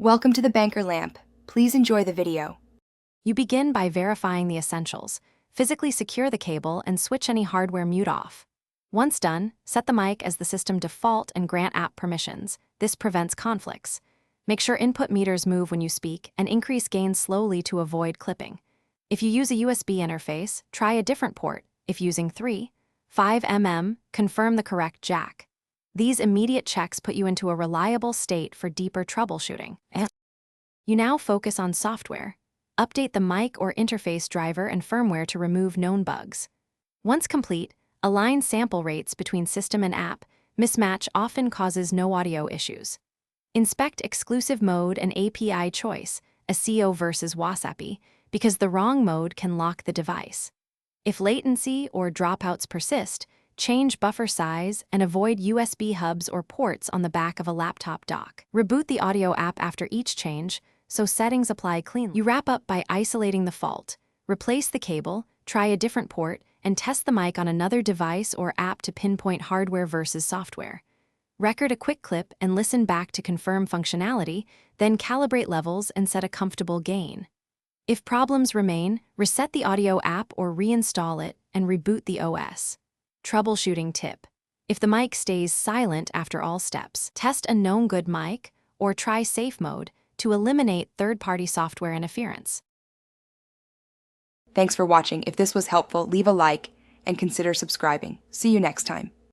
Welcome to the Banker Lamp. Please enjoy the video. You begin by verifying the essentials. Physically secure the cable and switch any hardware mute off. Once done, set the mic as the system default and grant app permissions. This prevents conflicts. Make sure input meters move when you speak and increase gain slowly to avoid clipping. If you use a USB interface, try a different port. If using 3.5 confirm the correct jack. These immediate checks put you into a reliable state for deeper troubleshooting. You now focus on software. Update the mic or interface driver and firmware to remove known bugs. Once complete, align sample rates between system and app. Mismatch often causes no audio issues. Inspect exclusive mode and API choice, ASIO versus WASAPI, because the wrong mode can lock the device. If latency or dropouts persist, change buffer size and avoid USB hubs or ports on the back of a laptop dock. Reboot the audio app after each change, so settings apply cleanly. You wrap up by isolating the fault, replace the cable, try a different port, and test the mic on another device or app to pinpoint hardware versus software. Record a quick clip and listen back to confirm functionality, then calibrate levels and set a comfortable gain. If problems remain, reset the audio app or reinstall it and reboot the OS. Troubleshooting tip. If the mic stays silent after all steps, test a known good mic or try safe mode to eliminate third-party software interference. Thanks for watching. If this was helpful, leave a like and consider subscribing. See you next time.